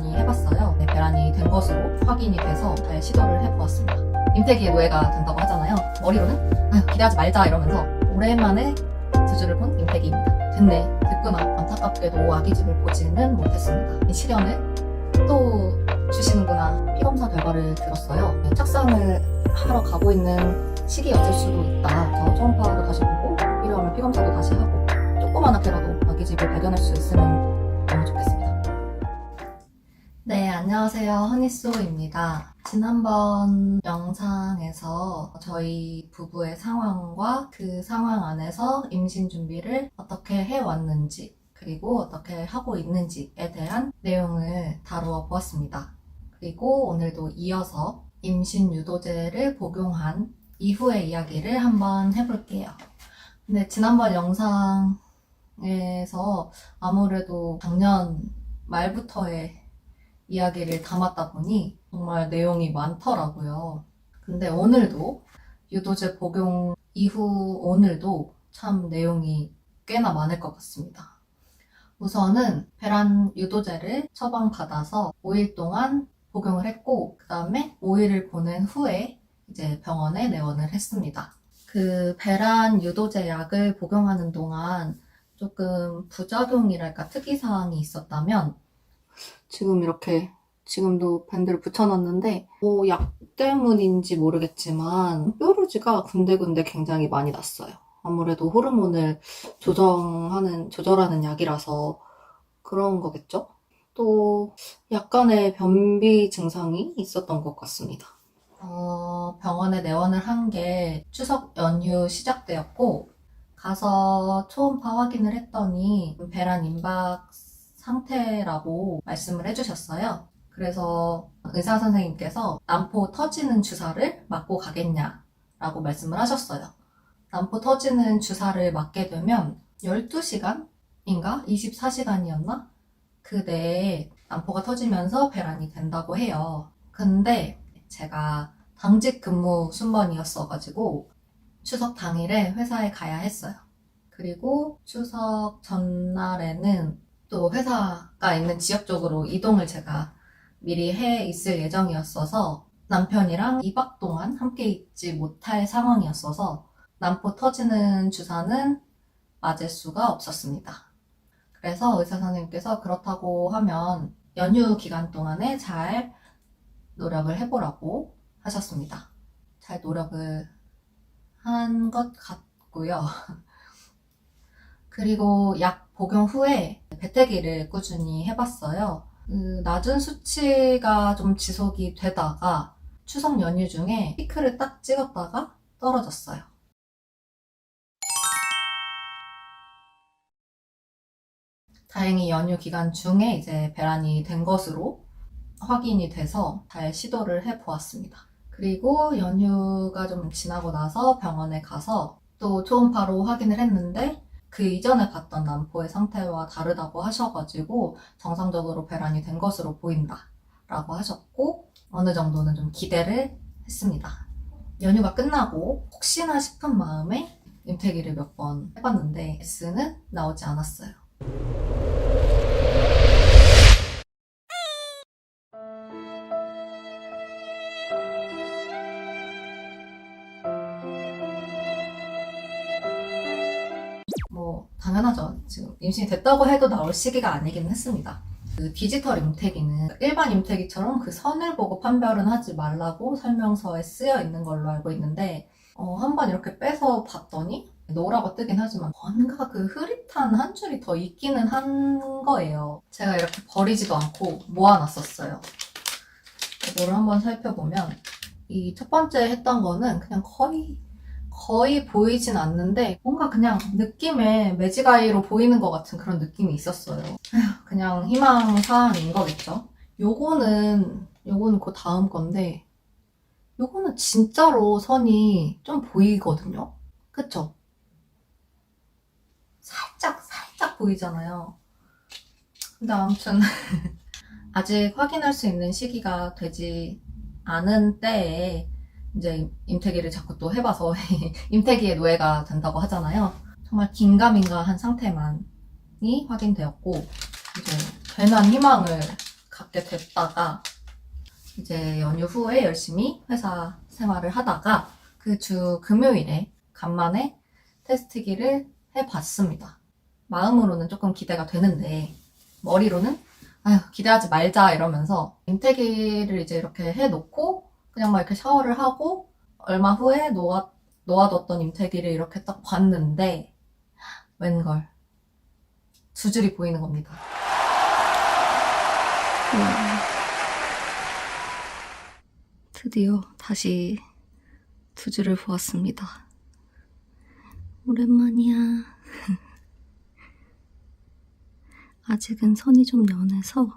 꾸준히 해봤어요. 네, 배란이 된 것으로 확인이 돼서 잘 시도를 해보았습니다. 임태기의 노예가 된다고 하잖아요. 머리로는 아유, 기대하지 말자 이러면서 오랜만에 두 줄을 본 임태기입니다. 됐네. 됐구나. 안타깝게도 아기집을 보지는 못했습니다. 이 시련을 또 주시는구나. 피검사 결과를 들었어요. 착상을 하러 가고 있는 시기였을 수도 있다. 저 초음파도 다시 보고 필요하면 피검사도 다시 하고 조그만하게라도 아기집을 발견할 수 있으면 너무 좋겠습니다. 네, 안녕하세요. 허니소입니다. 지난번 영상에서 저희 부부의 상황과 그 상황 안에서 임신 준비를 어떻게 해왔는지 그리고 어떻게 하고 있는지에 대한 내용을 다루어 보았습니다. 그리고 오늘도 이어서 임신 유도제를 복용한 이후의 이야기를 한번 해볼게요. 근데 지난번 영상에서 아무래도 작년 말부터의 이야기를 담았다 보니 정말 내용이 많더라고요. 근데 오늘도 유도제 복용 이후 오늘도 참 내용이 꽤나 많을 것 같습니다. 우선은 배란 유도제를 처방받아서 5일 동안 복용을 했고 그 다음에 5일을 보낸 후에 이제 병원에 내원을 했습니다. 그 배란 유도제 약을 복용하는 동안 조금 부작용이랄까 특이사항이 있었다면 지금 이렇게 지금도 밴드를 붙여놨는데 약 때문인지 모르겠지만 뾰루지가 군데군데 굉장히 많이 났어요. 아무래도 호르몬을 조절하는 약이라서 그런 거겠죠? 또 약간의 변비 증상이 있었던 것 같습니다. 병원에 내원을 한 게 추석 연휴 시작되었고 가서 초음파 확인을 했더니 배란 임박 상태라고 말씀을 해주셨어요. 그래서 의사 선생님께서 난포 터지는 주사를 맞고 가겠냐라고 말씀을 하셨어요. 난포 터지는 주사를 맞게 되면 12시간인가? 24시간이었나? 그 내에 난포가 터지면서 배란이 된다고 해요. 근데 제가 당직 근무 순번이었어가지고 추석 당일에 회사에 가야 했어요. 그리고 추석 전날에는 또 회사가 있는 지역 쪽으로 이동을 제가 미리 해 있을 예정이었어서 남편이랑 2박 동안 함께 있지 못할 상황이었어서 난포 터지는 주사는 맞을 수가 없었습니다. 그래서 의사 선생님께서 그렇다고 하면 연휴 기간 동안에 잘 노력을 해보라고 하셨습니다. 잘 노력을 한 것 같고요. 그리고 약 복용 후에 배태기를 꾸준히 해봤어요. 낮은 수치가 좀 지속이 되다가 추석 연휴 중에 피크를 딱 찍었다가 떨어졌어요. 다행히 연휴 기간 중에 이제 배란이 된 것으로 확인이 돼서 잘 시도를 해보았습니다. 그리고 연휴가 좀 지나고 나서 병원에 가서 또 초음파로 확인을 했는데 그 이전에 봤던 난포의 상태와 다르다고 하셔가지고 정상적으로 배란이 된 것으로 보인다 라고 하셨고 어느 정도는 좀 기대를 했습니다. 연휴가 끝나고 혹시나 싶은 마음에 임태기를 몇 번 해봤는데 S는 나오지 않았어요. 당연하죠. 지금 임신이 됐다고 해도 나올 시기가 아니긴 했습니다. 그 디지털 임태기는 일반 임태기처럼 그 선을 보고 판별은 하지 말라고 설명서에 쓰여 있는 걸로 알고 있는데 한번 이렇게 빼서 봤더니 노라고 뜨긴 하지만 뭔가 그 흐릿한 한 줄이 더 있기는 한 거예요. 제가 이렇게 버리지도 않고 모아놨었어요. 이거를 한번 살펴보면 이 첫 번째 했던 거는 그냥 거의 보이진 않는데 뭔가 그냥 느낌에 매직아이로 보이는 것 같은 그런 느낌이 있었어요. 그냥 희망사항인 거겠죠. 요거는 그 다음 건데 요거는 진짜로 선이 좀 보이거든요. 그쵸? 살짝 보이잖아요. 근데 아무튼 아직 확인할 수 있는 시기가 되지 않은 때에 이제 임태기를 자꾸 또 해봐서 임태기의 노예가 된다고 하잖아요. 정말 긴가민가한 상태만이 확인되었고 이제 괜한 희망을 갖게 됐다가 이제 연휴 후에 열심히 회사 생활을 하다가 그 주 금요일에 간만에 테스트기를 해봤습니다. 마음으로는 조금 기대가 되는데 머리로는 아휴 기대하지 말자 이러면서 임태기를 이제 이렇게 해놓고 그냥 막 이렇게 샤워를 하고 얼마 후에 놓아뒀던 임태기를 이렇게 딱 봤는데 웬걸 두 줄이 보이는 겁니다. 드디어 다시 두 줄을 보았습니다. 오랜만이야. 아직은 선이 좀 연해서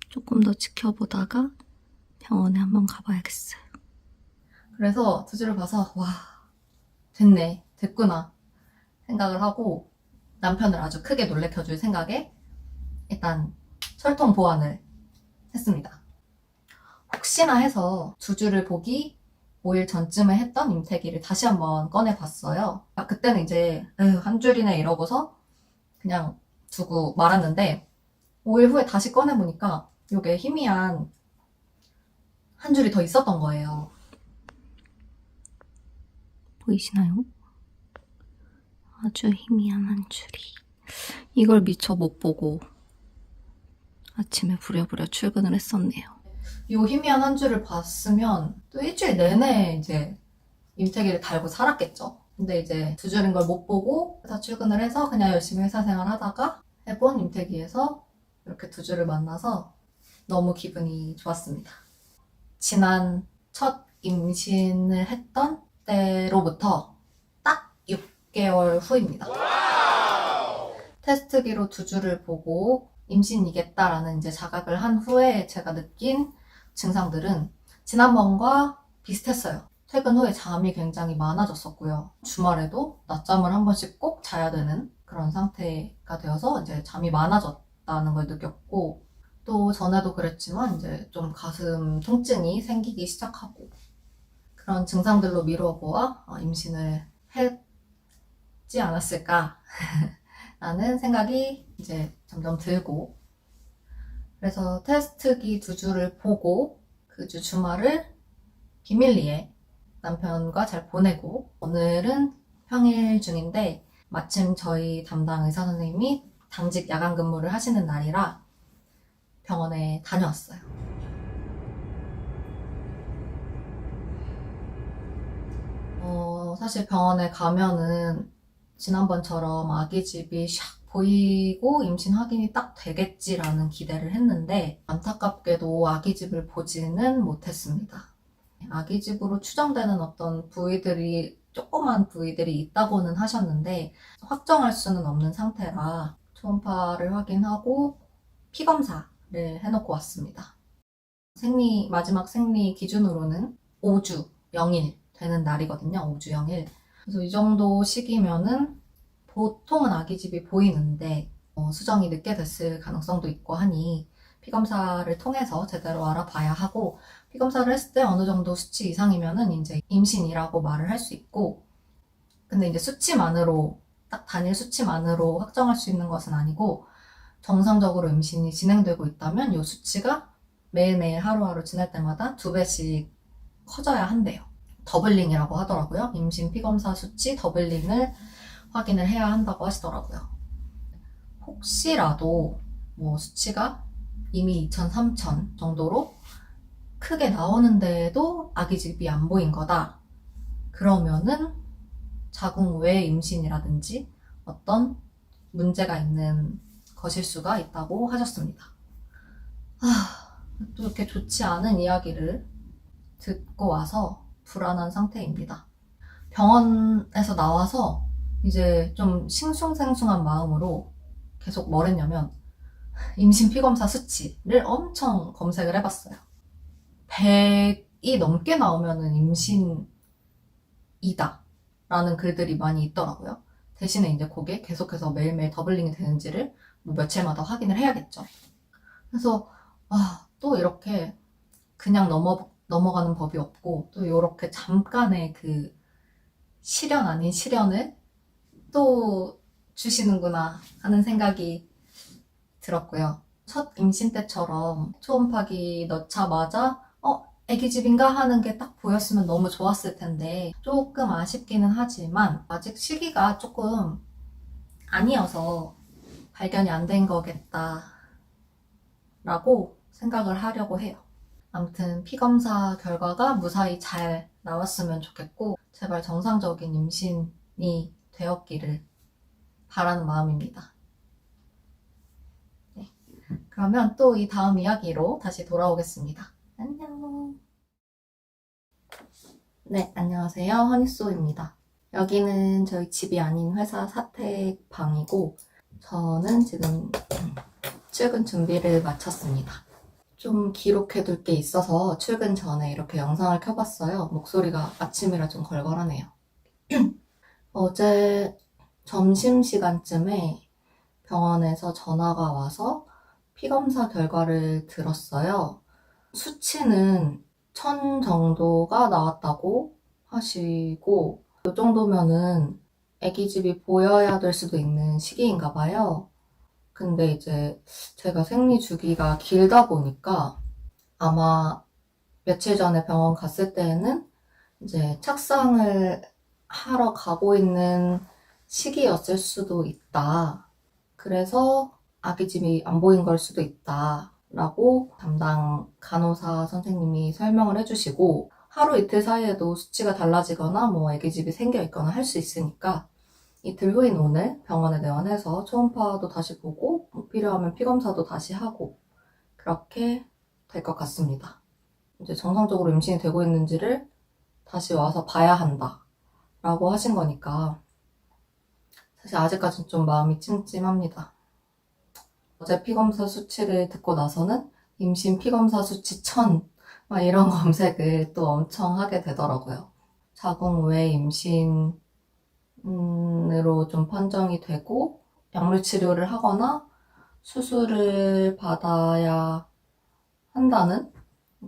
조금 더 지켜보다가 병원에 한번 가봐야겠어요. 그래서 두 줄을 봐서 와 됐구나 생각을 하고 남편을 아주 크게 놀래켜줄 생각에 일단 철통 보완을 했습니다. 혹시나 해서 두 줄을 보기 5일 전쯤에 했던 임태기를 다시 한번 꺼내봤어요. 그때는 이제 한 줄이네 이러고서 그냥 두고 말았는데 5일 후에 다시 꺼내보니까 이게 희미한 한 줄이 더 있었던 거예요. 보이시나요? 아주 희미한 한 줄이. 이걸 미처 못 보고 아침에 부랴부랴 출근을 했었네요. 이 희미한 한 줄을 봤으면 또 일주일 내내 이제 임태기를 달고 살았겠죠. 근데 이제 두 줄인 걸 못 보고 회사 출근을 해서 그냥 열심히 회사 생활 하다가 해본 임태기에서 이렇게 두 줄을 만나서 너무 기분이 좋았습니다. 지난 첫 임신을 했던 때로부터 딱 6개월 후입니다. 테스트기로 두 줄을 보고 임신이겠다라는 이제 자각을 한 후에 제가 느낀 증상들은 지난번과 비슷했어요. 퇴근 후에 잠이 굉장히 많아졌었고요. 주말에도 낮잠을 한 번씩 꼭 자야 되는 그런 상태가 되어서 이제 잠이 많아졌다는 걸 느꼈고, 또 전에도 그랬지만 이제 좀 가슴 통증이 생기기 시작하고, 그런 증상들로 미루어보아 임신을 했지 않았을까 라는 생각이 이제 점점 들고, 그래서 테스트기 두 줄을 보고 그 주 주말을 비밀리에 남편과 잘 보내고, 오늘은 평일 중인데 마침 저희 담당 의사 선생님이 당직 야간 근무를 하시는 날이라 병원에 다녀왔어요. 사실 병원에 가면은 지난번처럼 아기집이 샥 보이고 임신 확인이 딱 되겠지라는 기대를 했는데 안타깝게도 아기집을 보지는 못했습니다. 아기집으로 추정되는 어떤 부위들이, 조그만 부위들이 있다고는 하셨는데 확정할 수는 없는 상태라 초음파를 확인하고 피검사를 해놓고 왔습니다. 마지막 생리 기준으로는 5주 0일 되는 날이거든요. 5주 0일. 그래서 이 정도 시기면은 보통은 아기집이 보이는데 수정이 늦게 됐을 가능성도 있고 하니 피검사를 통해서 제대로 알아봐야 하고, 피검사를 했을 때 어느 정도 수치 이상이면은 이제 임신이라고 말을 할 수 있고, 근데 이제 수치만으로, 딱 단일 수치만으로 확정할 수 있는 것은 아니고 정상적으로 임신이 진행되고 있다면 이 수치가 매일매일 하루하루 지날 때마다 2배씩 커져야 한대요. 더블링이라고 하더라고요. 임신 피검사 수치 더블링을 확인을 해야 한다고 하시더라고요. 혹시라도 뭐 수치가 이미 2,000, 3,000 정도로 크게 나오는데도 아기집이 안 보인 거다. 그러면은 자궁 외 임신이라든지 어떤 문제가 있는 것일 수가 있다고 하셨습니다. 또 이렇게 좋지 않은 이야기를 듣고 와서 불안한 상태입니다. 병원에서 나와서 이제 좀 싱숭생숭한 마음으로 계속 뭘 했냐면 임신 피검사 수치를 엄청 검색을 해봤어요. 100이 넘게 나오면은 임신이다 라는 글들이 많이 있더라고요. 대신에 이제 그게 계속해서 매일매일 더블링이 되는지를 뭐 며칠마다 확인을 해야겠죠. 그래서 또 이렇게 그냥 넘어가는 법이 없고, 또 이렇게 잠깐의 그 시련 아닌 시련을 또 주시는구나 하는 생각이 들었고요. 첫 임신 때처럼 초음파기 넣자마자 애기집인가 하는 게 딱 보였으면 너무 좋았을 텐데 조금 아쉽기는 하지만 아직 시기가 조금 아니어서 발견이 안 된 거겠다 라고 생각을 하려고 해요. 아무튼 피검사 결과가 무사히 잘 나왔으면 좋겠고 제발 정상적인 임신이 되었기를 바라는 마음입니다. 네. 그러면 또 이 다음 이야기로 다시 돌아오겠습니다. 안녕. 네, 안녕하세요. 허니소입니다. 여기는 저희 집이 아닌 회사 사택 방이고 저는 지금 출근 준비를 마쳤습니다. 좀 기록해둘 게 있어서 출근 전에 이렇게 영상을 켜봤어요. 목소리가 아침이라 좀 걸걸하네요. 어제 점심시간쯤에 병원에서 전화가 와서 피검사 결과를 들었어요. 수치는 1000 정도가 나왔다고 하시고 이 정도면은 아기집이 보여야 될 수도 있는 시기인가 봐요. 근데 이제 제가 생리 주기가 길다 보니까 아마 며칠 전에 병원 갔을 때에는 이제 착상을 하러 가고 있는 시기였을 수도 있다. 그래서 아기집이 안 보인 걸 수도 있다. 라고 담당 간호사 선생님이 설명을 해주시고 하루 이틀 사이에도 수치가 달라지거나 뭐 아기집이 생겨 있거나 할 수 있으니까 이틀 후인 오늘 병원에 내원해서 초음파도 다시 보고 필요하면 피검사도 다시 하고 그렇게 될 것 같습니다. 이제 정상적으로 임신이 되고 있는지를 다시 와서 봐야 한다 라고 하신 거니까 사실 아직까지는 좀 마음이 찜찜합니다. 어제 피검사 수치를 듣고 나서는 임신 피검사 수치 1000 막 이런 검색을 또 엄청 하게 되더라고요. 자궁 외 임신으로 좀 판정이 되고 약물 치료를 하거나 수술을 받아야 한다는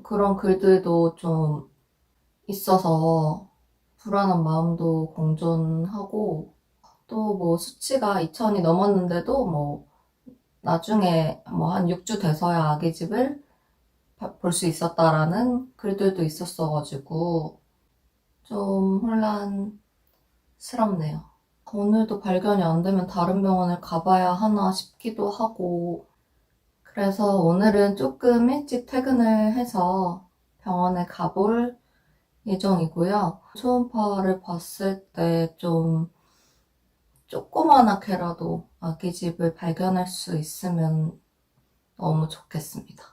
그런 글들도 좀 있어서 불안한 마음도 공존하고 또 뭐 수치가 2000이 넘었는데도 뭐 나중에 뭐 한 6주 돼서야 아기집을 볼 수 있었다라는 글들도 있었어가지고 좀 혼란스럽네요. 오늘도 발견이 안 되면 다른 병원을 가봐야 하나 싶기도 하고 그래서 오늘은 조금 일찍 퇴근을 해서 병원에 가볼 예정이고요. 초음파를 봤을 때 좀 조그만하게라도 아기집을 발견할 수 있으면 너무 좋겠습니다.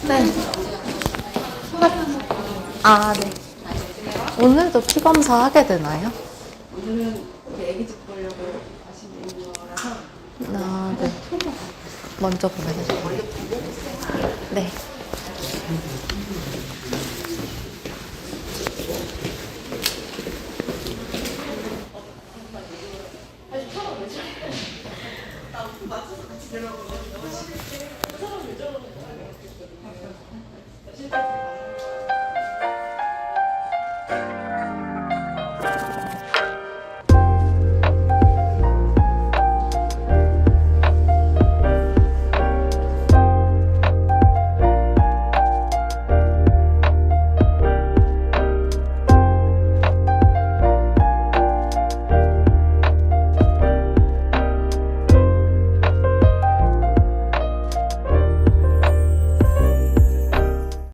네. 아, 네. 오늘도 피검사 하게 되나요? 오늘은 우리 애기집 보려고 가시는 거라서 아, 네. 먼저 보내주세요. 네.